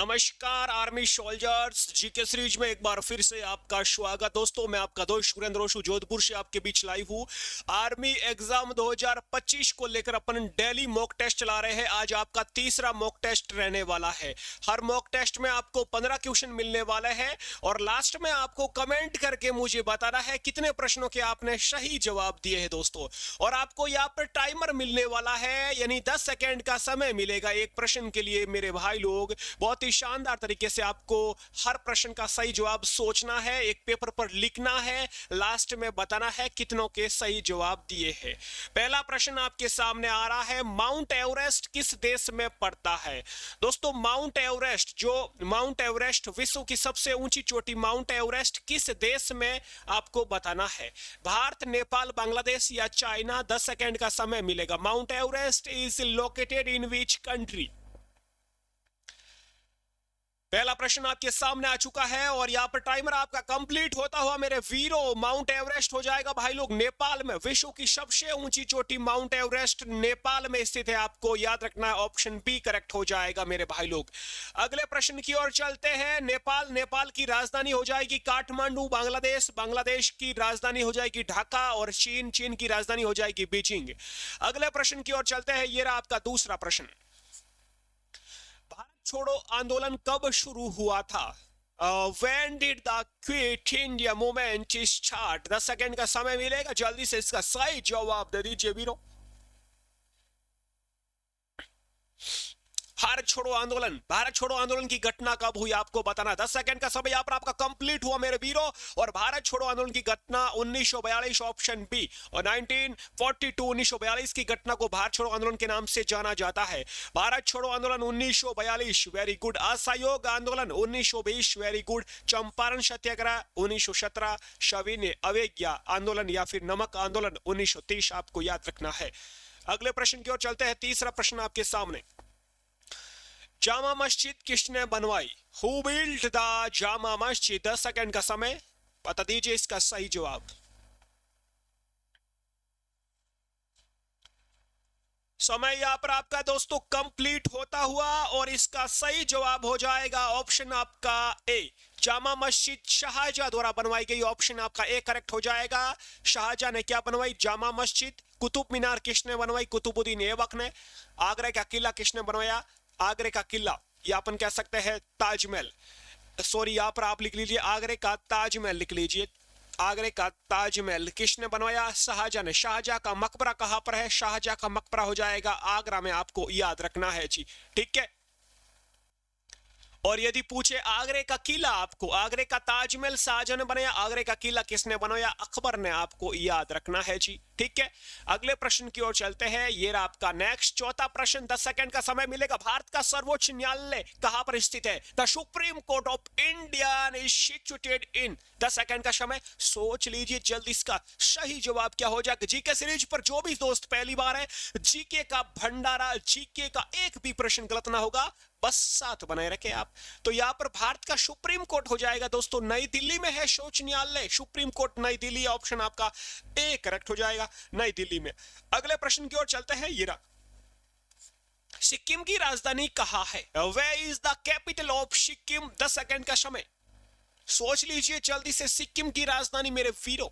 नमस्कार army soldiers, GK series में एक बार फिर से आपका स्वागत। दोस्तों, मैं आपका दोस्त सुरेंद्र ओशु जोधपुर से आपके बीच लाइव हूँ। आर्मी एग्जाम 2025 को लेकर अपन डेली मॉक टेस्ट चला रहे हैं। आज आपका तीसरा मॉक टेस्ट रहने वाला है। हर मॉक टेस्ट में आपको 15 क्वेश्चन मिलने वाले हैं और लास्ट में आपको कमेंट करके मुझे बताना है कितने प्रश्नों के आपने सही जवाब दिए हैं दोस्तों। और आपको यहाँ पर टाइमर मिलने वाला है, यानी 10 सेकेंड का समय मिलेगा एक प्रश्न के लिए। मेरे भाई लोग, बहुत ही शानदार तरीके से आपको हर प्रश्न का सही जवाब सोचना है, एक पेपर पर लिखना है, लास्ट में बताना है कितनों के सही जवाब दिए हैं। पहला प्रश्न आपके सामने आ रहा है, माउंट एवरेस्ट किस देश में पड़ता है? दोस्तों, माउंट एवरेस्ट विश्व की सबसे ऊंची चोटी माउंट एवरेस्ट किस देश में, आपको बताना है। भारत, नेपाल, बांग्लादेश या चाइना? 10 सेकेंड का समय मिलेगा। Mount Everest is located in which country? पहला प्रश्न आपके सामने आ चुका है और यहाँ पर टाइमर आपका कंप्लीट होता हुआ मेरे वीरों, माउंट एवरेस्ट हो जाएगा भाई लोग नेपाल में। विश्व की सबसे ऊंची चोटी माउंट एवरेस्ट नेपाल में स्थित है, आपको याद रखना है। ऑप्शन बी करेक्ट हो जाएगा मेरे भाई लोग। अगले प्रश्न की ओर चलते हैं। नेपाल की राजधानी हो जाएगी काठमांडू। बांग्लादेश की राजधानी हो जाएगी ढाका और चीन की राजधानी हो जाएगी बीजिंग। अगले प्रश्न की ओर चलते हैं। ये रहा आपका दूसरा प्रश्न। छोड़ो आंदोलन कब शुरू हुआ था? When did the Quit India movement start? 10 second का समय मिलेगा, जल्दी से इसका सही जवाब दे दीजिए वीरों। भारत छोड़ो आंदोलन की घटना कब हुई, आपको बताना। 10 सेकंड का समय यहाँ पर आपका कंप्लीट हुआ मेरे वीरों। और भारत छोड़ो आंदोलन की घटना 1942, ऑप्शन बी। और 1942 की घटना को भारत छोड़ो आंदोलन के नाम से जाना जाता है। भारत छोड़ो आंदोलन 1942, वेरी गुड। असहयोग आंदोलन 1920, वेरी गुड। चंपारण सत्याग्रह 1917, सविनय अवज्ञा आंदोलन या फिर नमक आंदोलन 1930, आपको याद रखना है। अगले प्रश्न की ओर चलते हैं। तीसरा प्रश्न आपके सामने। जामा मस्जिद किसने बनवाई? Who built the Jama Masjid? 10 second का समय, बता दीजिए इसका सही जवाब। समय यहाँ पर आपका दोस्तों कंप्लीट होता हुआ और इसका सही जवाब हो जाएगा ऑप्शन आपका ए। जामा मस्जिद शाहजहां द्वारा बनवाई गई। ऑप्शन आपका ए करेक्ट हो जाएगा। शाहजहां ने क्या बनवाई? जामा मस्जिद। कुतुब मीनार किसने बनवाई? कुतुबुद्दीन ऐबक ने। आगरा का किला किसने बनवाया? आगरे का किला, या अपन कह सकते हैं ताजमहल। सॉरी, यहाँ पर आप लिख लीजिए आगरे का ताजमहल लिख लीजिए। आगरे का ताजमहल किसने बनवाया? शाहजहां ने। शाहजहां का मकबरा कहां पर है? शाहजहां का मकबरा हो जाएगा आगरा में, आपको याद रखना है जी, ठीक है। और यदि पूछे आगरे का किला, आपको आगरे का ताजमहल शाहजहां ने बनाया, आगरे का किला किसने बनाया? अकबर ने, आपको याद रखना है जी, ठीक है। अगले प्रश्न की ओर चलते हैं। ये रहा आपका नेक्स्ट चौथा प्रश्न। 10 सेकंड का समय मिलेगा। भारत का सर्वोच्च न्यायालय कहां पर स्थित है? The supreme court of India is situated in. 10 second का समय, सोच लीजिए जल्दी इसका सही जवाब क्या हो जाएगा। जीके सीरीज पर जो भी दोस्त पहली बार है, जीके का भंडारा, जीके का एक भी प्रश्न गलत ना होगा, बस साथ बनाए रखे आप। तो यहां पर भारत का सुप्रीम कोर्ट हो जाएगा दोस्तों नई दिल्ली में है सर्वोच्च न्यायालय। सुप्रीम कोर्ट नई दिल्ली, ऑप्शन आपका ए करेक्ट हो जाएगा, नई दिल्ली में। अगले प्रश्न की ओर चलते हैं। ये सिक्किम की राजधानी कहां है? Where is the capital of Sikkim? 10 second का समय, सोच लीजिए जल्दी से सिक्किम की राजधानी मेरे वीरों।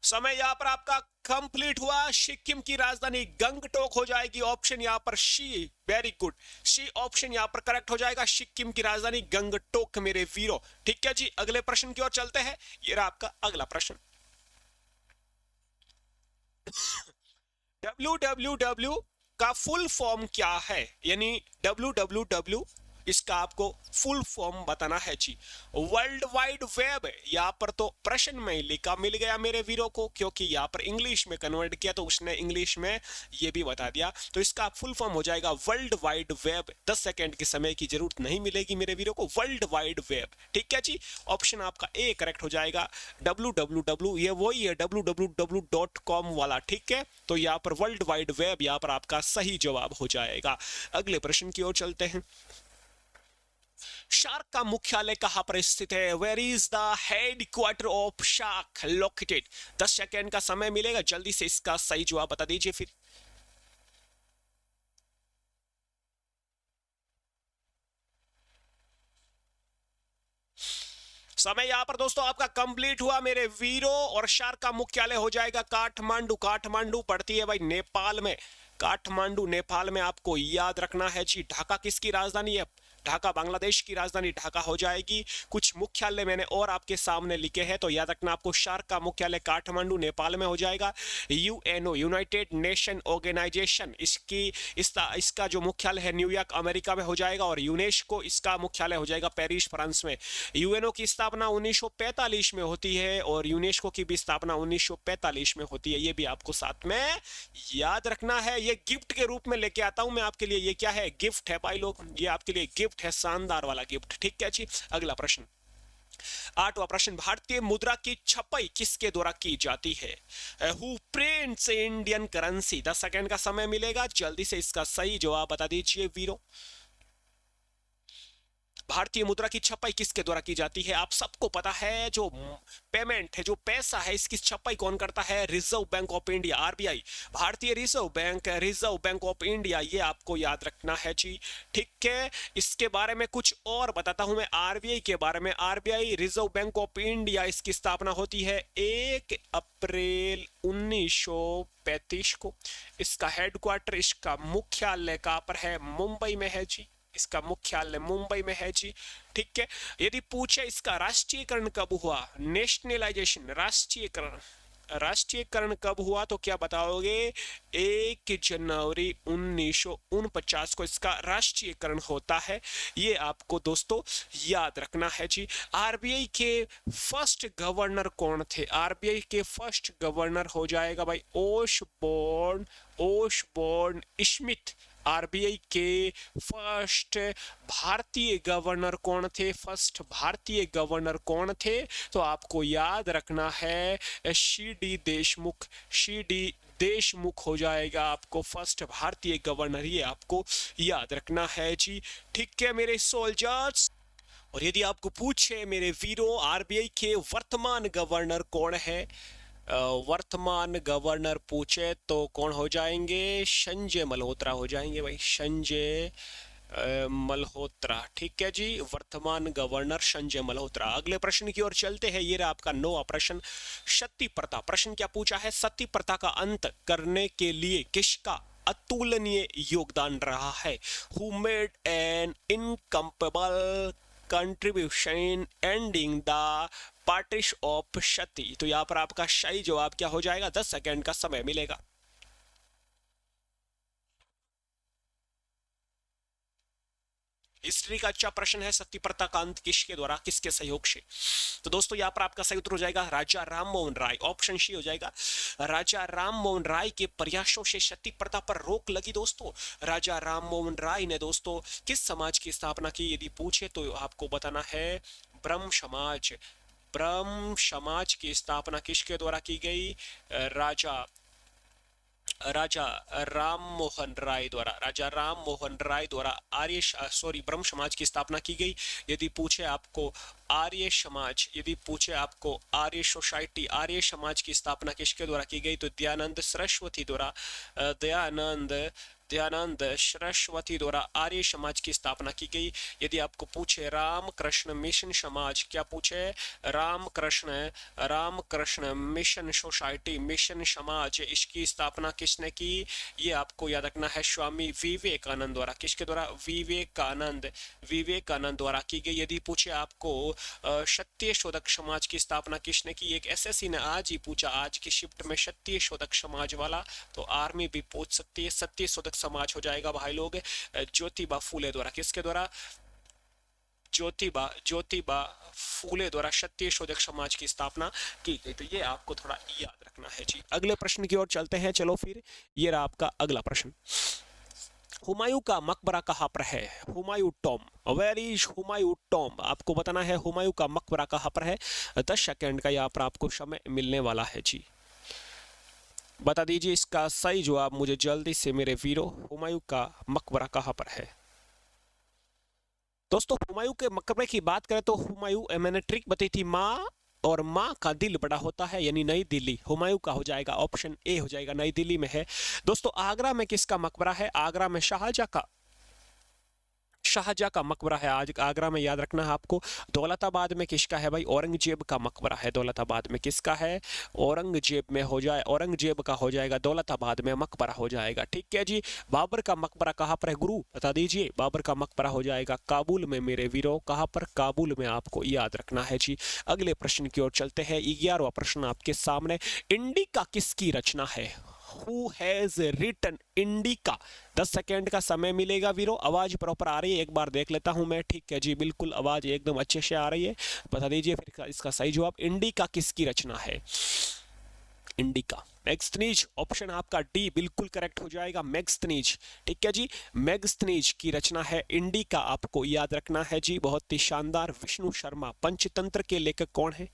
समय यहां पर आपका कंप्लीट हुआ। सिक्किम की राजधानी गंगटोक हो जाएगी, ऑप्शन यहां पर सी, वेरी गुड। सी ऑप्शन यहां पर करेक्ट हो जाएगा। सिक्किम की राजधानी गंगटोक मेरे वीरों, ठीक है जी। अगले प्रश्न की ओर चलते हैं। ये रहा आपका अगला प्रश्न। www का फुल फॉर्म क्या है? यानी www, इसका आपको फुल फॉर्म बताना है जी। वर्ल्ड वाइड वेब, यहाँ पर तो प्रश्न में लिखा मिल गया मेरे वीरों को, क्योंकि यहाँ पर इंग्लिश में कन्वर्ट किया तो उसने इंग्लिश में ये भी बता दिया। तो इसका फुल फॉर्म हो जाएगा वर्ल्ड वाइड वेब। 10 सेकंड के समय की जरूरत नहीं मिलेगी मेरे वीरों को। वर्ल्ड वाइड वेब, ठीक है जी। ऑप्शन आपका ए करेक्ट हो जाएगा। www ये वही है www.com वाला, ठीक है। तो यहाँ पर वर्ल्ड वाइड वेब, यहाँ पर आपका सही जवाब हो जाएगा। अगले प्रश्न की ओर चलते हैं। शार्क का मुख्यालय कहां पर स्थित है? Where is the headquarter of SAARC located? 10 second का समय मिलेगा, जल्दी से इसका सही जवाब बता दीजिए फिर। समय यहाँ पर दोस्तों आपका कंप्लीट हुआ मेरे वीरों। और शार्क का मुख्यालय हो जाएगा काठमांडू। काठमांडू पड़ती है भाई नेपाल में। काठमांडू नेपाल में आपको याद रखना है जी। ढाका किसकी राजधानी है? ढाका बांग्लादेश की राजधानी ढाका हो जाएगी। कुछ मुख्यालय मैंने और आपके सामने लिखे हैं तो याद रखना आपको। शार्क का मुख्यालय काठमांडू नेपाल में हो जाएगा। यूएनओ यूनाइटेड नेशन ऑर्गेनाइजेशन इसका जो मुख्यालय है न्यूयॉर्क अमेरिका में हो जाएगा। और यूनेस्को इसका मुख्यालय हो जाएगा पेरिस फ्रांस में। यूएनओ की स्थापना 1945 में होती है और यूनेस्को की भी स्थापना 1945 में होती है। ये भी आपको साथ में याद रखना है। ये गिफ्ट के रूप में लेके आता हूं मैं आपके लिए। ये क्या है? गिफ्ट है भाई लोग, ये आपके लिए गिफ्ट है, शानदार वाला गिफ्ट। ठीक है जी। अगला प्रश्न, 8वां प्रश्न, भारतीय मुद्रा की छपाई किसके द्वारा की जाती है? Who prints Indian currency? 10 second का समय मिलेगा, जल्दी से इसका सही जवाब बता दीजिए वीरों। भारतीय मुद्रा की छपाई किसके द्वारा की जाती है? आप सबको पता है जो पेमेंट है, जो पैसा है, इसकी छपाई कौन करता है? Reserve bank of India, RBI, भारतीय रिजर्व बैंक ऑफ इंडिया। ये आपको याद रखना है जी। ठीक है, इसके बारे में कुछ और बताता हूं मैं आरबीआई के बारे में। RBI reserve bank of India, इसकी स्थापना होती है 1 अप्रैल 1935 को। इसका हेडक्वार्टर, इसका मुख्यालय कहां पर है? मुंबई में है जी। इसका मुख्यालय मुंबई में है जी। ठीक है, यदि पूछे इसका राष्ट्रीयकरण कब हुआ? नेशनलाइजेशन, राष्ट्रीयकरण कब हुआ तो क्या बताओगे? 1 जनवरी 1949 को इसका राष्ट्रीयकरण होता है। ये आपको दोस्तों याद रखना है जी। आरबीआई के फर्स्ट गवर्नर कौन थे? आरबीआई के फर्स्ट गवर्नर हो जाएगा भाई ओशबोर्न स्मिथ। आरबीआई के फर्स्ट भारतीय गवर्नर कौन थे? फर्स्ट भारतीय गवर्नर कौन थे? तो आपको याद रखना है सी डी देशमुख हो जाएगा आपको फर्स्ट भारतीय गवर्नर। ये आपको याद रखना है जी। ठीक है मेरे सोल्जर्स। और यदि आपको पूछे मेरे वीरों आरबीआई के वर्तमान गवर्नर कौन है? वर्तमान गवर्नर पूछे तो कौन हो जाएंगे? संजय मल्होत्रा हो जाएंगे भाई, संजय मल्होत्रा। ठीक है जी, वर्तमान गवर्नर संजय मल्होत्रा। अगले प्रश्न की ओर चलते हैं। ये रहा आपका 9वां प्रश्न, सती प्रथा। प्रश्न क्या पूछा है? सती प्रथा का अंत करने के लिए किसका अतुलनीय योगदान रहा है? Who made an incomparable contribution ending the practice of sati? तो यहां पर आपका सही जवाब क्या हो जाएगा? 10 सेकंड का समय मिलेगा। हिस्ट्री का अच्छा प्रश्न है। सती प्रथा का अंत किसके द्वारा, किसके सहयोग से? तो दोस्तों यहाँ पर आपका सही उत्तर हो जाएगा राजा राम मोहन राय। ऑप्शन सी हो जाएगा। राजा राम मोहन राय के प्रयासों से सती प्रथा पर रोक लगी दोस्तों। राजा राम मोहन राय ने दोस्तों किस समाज की स्थापना की? यदि पूछे तो आपको बताना है ब्रह्म समाज। ब्रह्म समाज की स्थापना किसके द्वारा की गई? राजा राम मोहन राय द्वारा। राजा राम मोहन राय द्वारा ब्रह्म समाज की स्थापना की गई। यदि पूछे आपको आर्य समाज, यदि पूछे आपको आर्य सोसाइटी, आर्य समाज की स्थापना किसके द्वारा की गई? तो दयानंद सरस्वती द्वारा। दयानंद सरस्वती द्वारा आर्य समाज की स्थापना की गई। यदि आपको पूछे रामकृष्ण मिशन समाज, क्या पूछे? रामकृष्ण मिशन सोसाइटी, मिशन समाज, इसकी स्थापना किसने की? ये आपको याद रखना है स्वामी विवेकानंद द्वारा। किसके द्वारा? विवेकानंद द्वारा की गई। यदि पूछे आपको सत्य शोधक समाज की स्थापना किसने की? एक एसएससी ने आज ही पूछा, आज की शिफ्ट में, सत्य शोधक समाज वाला, तो आर्मी भी पूछ सकती है। सत्य शोधक समाज हो जाएगा भाई लोग ज्योतिबा फूले द्वारा। किसके द्वारा? ज्योतिबा फूले द्वारा सत्य शोधक समाज की स्थापना की गई। तो ये आपको थोड़ा याद रखना है जी। अगले प्रश्न की ओर चलते हैं। चलो फिर, ये रहा आपका अगला प्रश्न। हुमायूं का मकबरा कहाँ पर है? Humayun tomb. Where is Humayun tomb? आपको बताना है हुमायूं का मकबरा कहाँ पर है। 10 सेकंड का यहाँ पर आपको समय मिलने वाला है जी। बता दीजिए इसका सही जवाब मुझे जल्दी से मेरे वीरों। हुमायूं का मकबरा कहाँ पर है? दोस्तों हुमायूं के मकबरे की बात करें तो हुमायूं, मैंने ट्रिक बताई थी, माँ और माँ का दिल बड़ा होता है, यानी नई दिल्ली। हुमायूं का हो जाएगा, ऑप्शन ए हो जाएगा, नई दिल्ली में है। दोस्तों आगरा में किसका मकबरा है? आगरा में शाहजहां का शाहजहाँ का मकबरा है आज आगरा में, याद रखना है आपको। दौलताबाद में किसका है भाई? औरंगजेब का मकबरा है। दौलताबाद में किसका है? औरंगजेब में हो जाए, औरंगजेब का हो जाएगा, दौलताबाद में मकबरा हो जाएगा। ठीक है जी। बाबर का मकबरा कहाँ पर है गुरु, बता दीजिए। बाबर का मकबरा हो जाएगा काबुल में मेरे वीरों। कहाँ पर? काबुल में, आपको याद रखना है जी। अगले प्रश्न की ओर चलते हैं। 11वां प्रश्न आपके सामने। इंडिका किसकी रचना है? Who has written indica? 10 second का समय मिलेगा वीरो। आवाज प्रॉपर आ रही है? एक बार देख लेता हूं मैं। ठीक है जी, बिल्कुल आवाज एकदम अच्छे से आ रही है। बता दीजिए फिर इसका सही जवाब। इंडिका किसकी रचना है? इंडिका, मैग्स्थनीज। ऑप्शन आपका डी बिल्कुल करेक्ट हो जाएगा, मैग्स्थनीज। ठीक है जी, मैग्स्थनीज की रचना है इंडिका, आपको याद रखना है जी। बहुत ही शानदार। विष्णु शर्मा। पंचतंत्र के लेखक कौन है?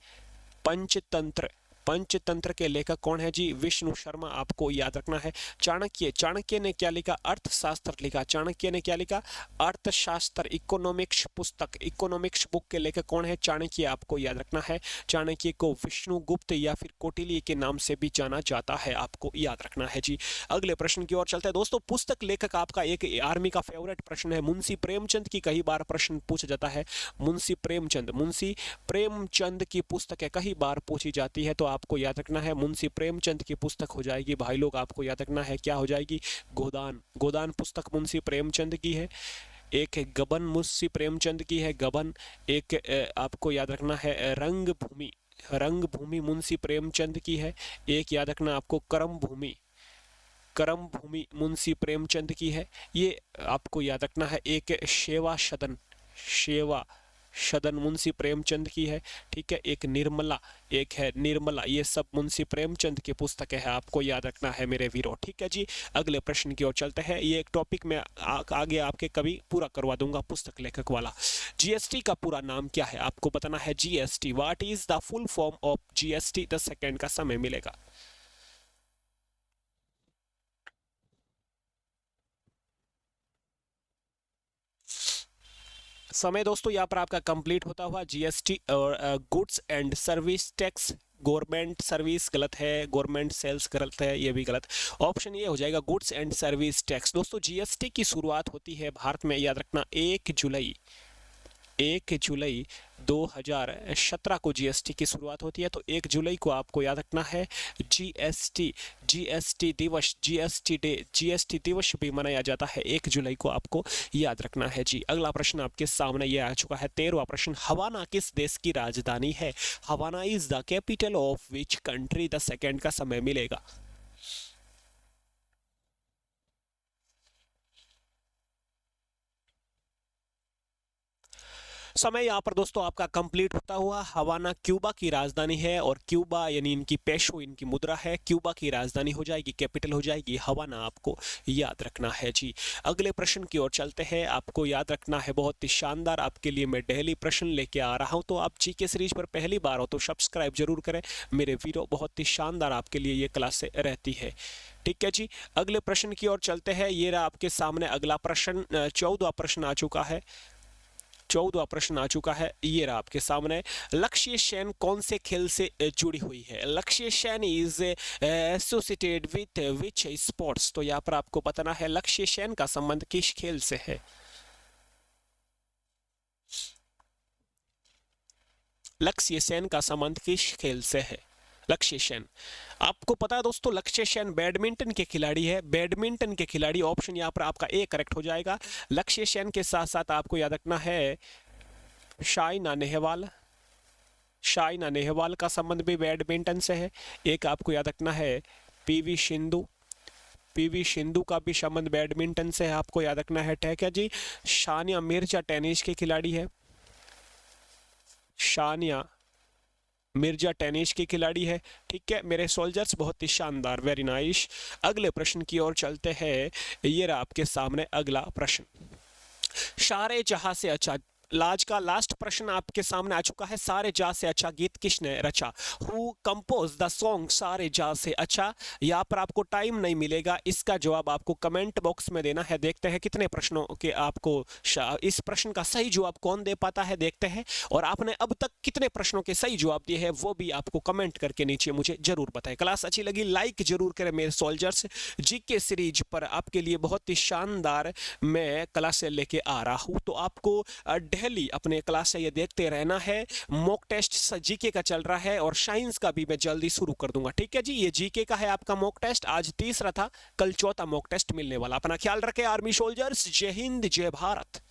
पंचतंत्र, पंचतंत्र के लेखक कौन है जी? विष्णु शर्मा, आपको याद रखना है। चाणक्य, चाणक्य ने क्या लिखा? अर्थशास्त्र लिखा। चाणक्य ने क्या लिखा? अर्थशास्त्र, इकोनॉमिक्स पुस्तक, इकोनॉमिक्स बुक के लेखक कौन है? चाणक्य, आपको याद रखना है। चाणक्य को विष्णुगुप्त या फिर कौटिल्य के नाम से भी जाना जाता है, आपको याद रखना है जी। अगले प्रश्न की ओर चलते हैं दोस्तों। पुस्तक लेखक आपका एक आर्मी का फेवरेट प्रश्न है। मुंशी प्रेमचंद की कई बार प्रश्न पूछा जाता है। मुंशी प्रेमचंद, मुंशी प्रेमचंद की पुस्तकें कई बार पूछी जाती है, तो आपको याद रखना है मुंशी प्रेमचंद की पुस्तक हो जाएगी भाई लोग। आपको याद रखना है क्या हो जाएगी? गोदान। गोदान पुस्तक मुंशी प्रेमचंद की है। एक है गबन, मुंशी प्रेमचंद की है गबन। एक आपको याद रखना है रंग भूमि, रंग भूमि मुंशी प्रेमचंद की है। एक याद रखना आपको करम भूमि, करम भूमि मुंशी प्रेमचंद की है। ये आपको याद रखना है। एक सेवा सदन, सेवा सदन मुंशी प्रेमचंद की है। ठीक है। एक निर्मला, एक है निर्मला। ये सब मुंशी प्रेमचंद की पुस्तकें हैं, आपको याद रखना है मेरे वीरों। ठीक है जी। अगले प्रश्न की ओर चलते हैं। ये एक टॉपिक में आगे आपके कभी पूरा करवा दूंगा, पुस्तक लेखक वाला। जीएसटी का पूरा नाम क्या है? आपको बताना है GST. What is the full form of GST? 10 second का समय मिलेगा। समय दोस्तों यहाँ पर आपका कंप्लीट होता हुआ। जीएसटी और goods and service tax. Government service गलत है, गवर्नमेंट सेल्स गलत है, ये भी गलत। ऑप्शन ये हो जाएगा गुड्स एंड सर्विस टैक्स। दोस्तों जीएसटी की शुरुआत होती है भारत में, याद रखना 1 जुलाई 2017 को जीएसटी की शुरुआत होती है। तो 1 जुलाई को आपको याद रखना है जीएसटी दिवस, जीएसटी डे, जीएसटी दिवस भी मनाया जाता है 1 जुलाई को, आपको याद रखना है जी। अगला प्रश्न आपके सामने ये आ चुका है, 13वां प्रश्न। हवाना किस देश की राजधानी है? Havana is the capital of which country? 10 second का समय मिलेगा। समय यहाँ पर दोस्तों आपका कंप्लीट होता हुआ। हवाना क्यूबा की राजधानी है, और क्यूबा यानी इनकी पेशो, इनकी मुद्रा है। क्यूबा की राजधानी हो जाएगी, कैपिटल हो जाएगी हवाना, आपको याद रखना है जी। अगले प्रश्न की ओर चलते हैं। आपको याद रखना है, बहुत ही शानदार आपके लिए मैं डेली प्रश्न लेके आ रहा हूँ। तो आप जीके सीरीज पर पहली बार हो तो सब्सक्राइब जरूर करें मेरे वीडियो, बहुत ही शानदार आपके लिए ये क्लासे रहती है। ठीक है जी। अगले प्रश्न की ओर चलते हैं। ये रहा आपके सामने अगला प्रश्न। 14वां प्रश्न आ चुका है। 14वां प्रश्न आ चुका है। ये रहा आपके सामने। लक्ष्य सेन कौन से खेल से जुड़ी हुई है? लक्ष्य Sen is associated with which sports? तो यहाँ पर आपको बताना है लक्ष्य सेन का संबंध किस खेल से है। लक्ष्य सेन का संबंध किस खेल से है? लक्ष्य सेन, आपको पता है दोस्तों, लक्ष्य सेन बैडमिंटन के खिलाड़ी है। बैडमिंटन के खिलाड़ी, ऑप्शन यहाँ पर आपका ए करेक्ट हो जाएगा। लक्ष्य सेन के साथ साथ आपको याद रखना है साइना नेहवाल। साइना नेहवाल का संबंध भी बैडमिंटन से है। एक आपको याद रखना है पीवी सिंधु। पीवी सिंधु का भी संबंध बैडमिंटन से है, आपको याद रखना है। ठीक है जी। सानिया मिर्जा टेनिस के खिलाड़ी है। सानिया मिर्जा टेनिस की खिलाड़ी है। ठीक है मेरे सोल्जर्स, बहुत ही शानदार, वेरी नाइस। अगले प्रश्न की ओर चलते हैं। ये रहा आपके सामने अगला प्रश्न। सारे जहां से अच्छा आज का लास्ट प्रश्न आपके सामने आ चुका है। सारे जा से अच्छा गीत किसने रचा? हु कंपोज द सॉन्ग सारे जा से अच्छा? यहाँ पर आपको टाइम नहीं मिलेगा, इसका जवाब आपको कमेंट बॉक्स में देना है। देखते हैं कितने प्रश्नों के आपको इस प्रश्न का सही जवाब कौन दे पाता है, देखते हैं। और आपने अब तक कितने प्रश्नों के सही जवाब दिए हैं वो भी आपको कमेंट करके नीचे मुझे जरूर बताएं। क्लास अच्छी लगी लाइक जरूर करें मेरे सोल्जर्स। जीके सीरीज पर आपके लिए बहुत ही शानदार मैं क्लासें लेके आ रहा हूँ, तो आपको डेली अपने क्लास से ये देखते रहना है। मॉक टेस्ट जीके का चल रहा है और साइंस का भी मैं जल्दी शुरू कर दूंगा, ठीक है जी। ये जीके का है आपका मॉक टेस्ट, आज तीसरा था, कल चौथा मॉक टेस्ट मिलने वाला। अपना ख्याल रखें आर्मी सोल्जर्स। जय हिंद जय भारत।